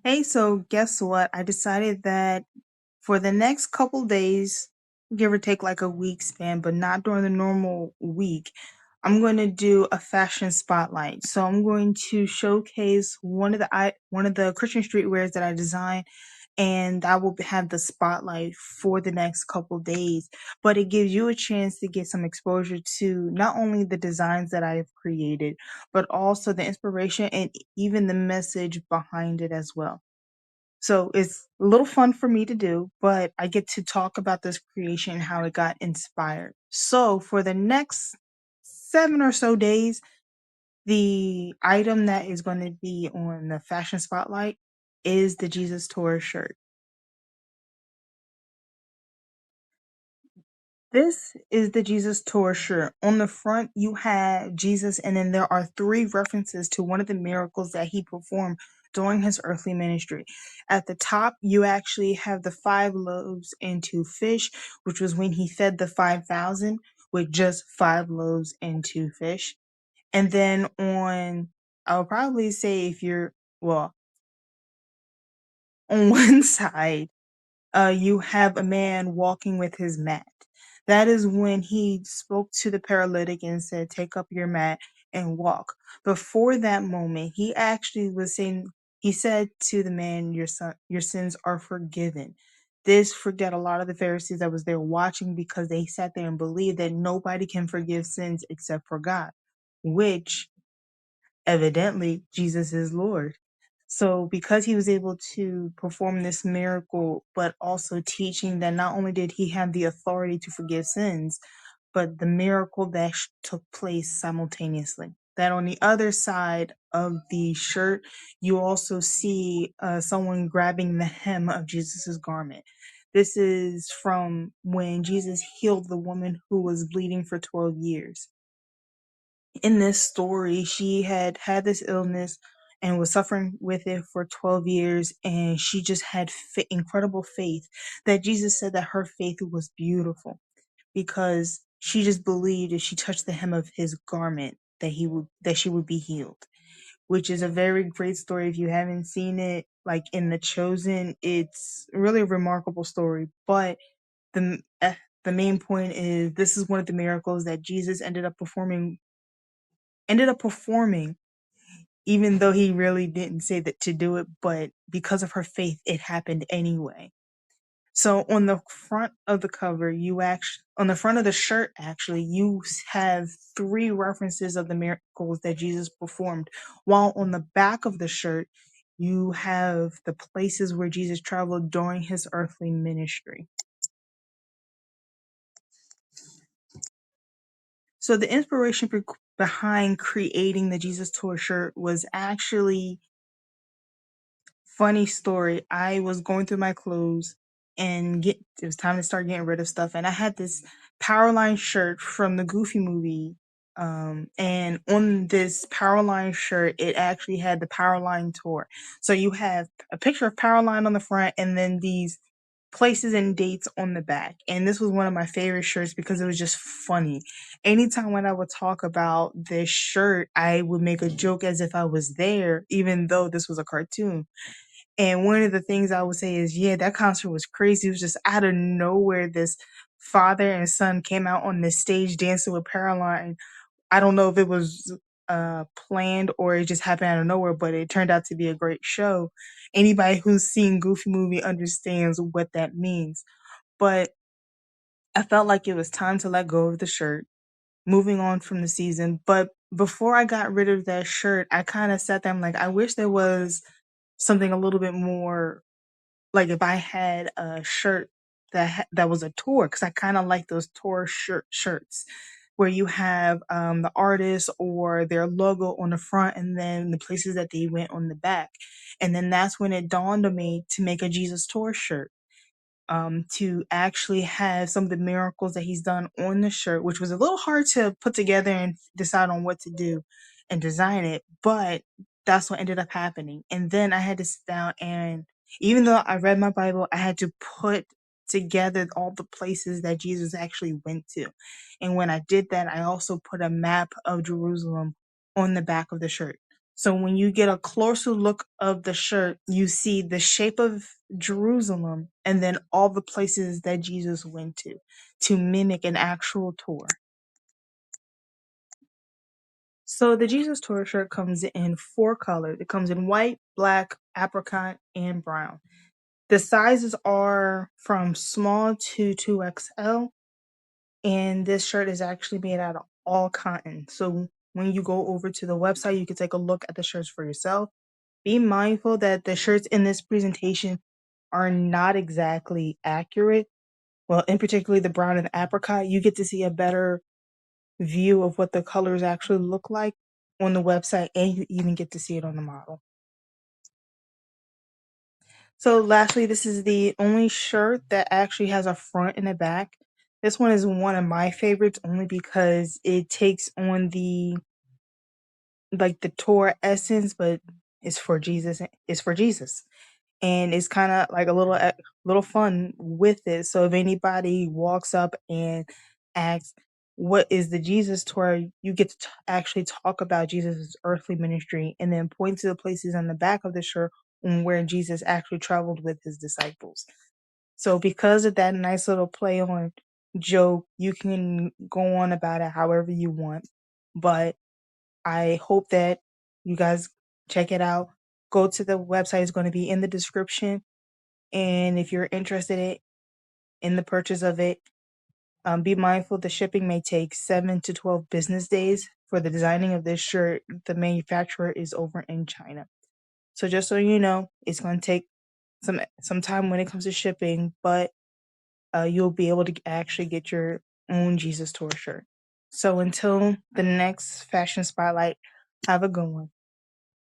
Hey, so guess what? I decided that for the next couple days, give or take like a week span, but not during the normal week, I'm going to do a fashion spotlight. So I'm going to showcase one of the Christian streetwears that I designed, and I will have the spotlight for the next couple days. But it gives you a chance to get some exposure to not only the designs that I've created, but also the inspiration and even the message behind it as well. So it's a little fun for me to do, but I get to talk about this creation and how it got inspired. So for the next 7 or so days, the item that is going to be on the fashion spotlight is the Jesus Tour shirt. This is the Jesus Tour shirt. On the front, you have Jesus, and then there are three references to one of the miracles that he performed during his earthly ministry. At the top, you actually have the 5 loaves and 2 fish, which was when he fed the 5,000 with just 5 loaves and 2 fish. And then I would probably say if you're, well, on one side, you have a man walking with his mat. That is when he spoke to the paralytic and said, "Take up your mat and walk." Before that moment, he actually was saying, he said to the man, your sins are forgiven." This freaked out a lot of the Pharisees that was there watching because they sat there and believed that nobody can forgive sins except for God, which evidently Jesus is Lord. So because he was able to perform this miracle, but also teaching that not only did he have the authority to forgive sins, but the miracle that took place simultaneously. That on the other side of the shirt, you also see someone grabbing the hem of Jesus's garment. This is from when Jesus healed the woman who was bleeding for 12 years. In this story, she had had this illness and was suffering with it for 12 years, and she just had incredible faith that Jesus said that her faith was beautiful because she just believed if she touched the hem of his garment that she would be healed, which is a very great story. If you haven't seen it, like in The Chosen, it's really a remarkable story. But the main point is this is one of the miracles that Jesus ended up performing, even though he really didn't say that to do it, but because of her faith, it happened anyway. So on the front of the cover, on the front of the shirt, actually, you have three references of the miracles that Jesus performed, while on the back of the shirt, you have the places where Jesus traveled during his earthly ministry. So the inspiration behind creating the Jesus Tour shirt was actually, funny story. I was going through my clothes and it was time to start getting rid of stuff. And I had this Powerline shirt from the Goofy movie. And on this Powerline shirt, it actually had the Powerline tour. So you have a picture of Powerline on the front and then these places and dates on the back. And this was one of my favorite shirts because it was just funny. Anytime when I would talk about this shirt, I would make a joke as if I was there, even though this was a cartoon. And one of the things I would say is, yeah, that concert was crazy. It was just out of nowhere. This father and son came out on this stage dancing with Caroline. I don't know if it was planned or it just happened out of nowhere, but it turned out to be a great show. Anybody who's seen Goofy movie understands what that means. But I felt like it was time to let go of the shirt, moving on from the season. But before I got rid of that shirt, I kind of sat there, I'm like, I wish there was something a little bit more, like if I had a shirt that was a tour, because I kind of like those tour shirts where you have the artist or their logo on the front and then the places that they went on the back. And then that's when it dawned on me to make a Jesus Tour shirt, to actually have some of the miracles that he's done on the shirt, which was a little hard to put together and decide on what to do and design it. But that's what ended up happening. And then I had to sit down and, even though I read my Bible, I had to put together all the places that Jesus actually went to. And when I did that, I also put a map of Jerusalem on the back of the shirt. So when you get a closer look of the shirt, you see the shape of Jerusalem and then all the places that Jesus went to mimic an actual tour. So the Jesus Tour shirt comes in 4 colors. It comes in white, black, apricot, and brown. The sizes are from small to 2XL, and this shirt is actually made out of all cotton. So when you go over to the website, you can take a look at the shirts for yourself. Be mindful that the shirts in this presentation are not exactly accurate. Well, in particular, the brown and apricot, you get to see a better view of what the colors actually look like on the website, and you even get to see it on the model. So lastly, this is the only shirt that actually has a front and a back. This one is one of my favorites only because it takes on the tour essence, but it's for Jesus. It's for Jesus. And it's kind of like a little fun with it. So if anybody walks up and asks, "What is the Jesus tour?" You get to actually talk about Jesus' earthly ministry, and then point to the places on the back of the shirt on where Jesus actually traveled with his disciples. So because of that nice little play on joke, you can go on about it however you want. But I hope that you guys check it out. Go to the website; it's going to be in the description. And if you're interested in the purchase of it, be mindful the shipping may take 7 to 12 business days. For the designing of this shirt, the manufacturer is over in China. So just so you know, it's going to take some time when it comes to shipping, but you'll be able to actually get your own Jesus Tour shirt. So until the next fashion spotlight, have a good one.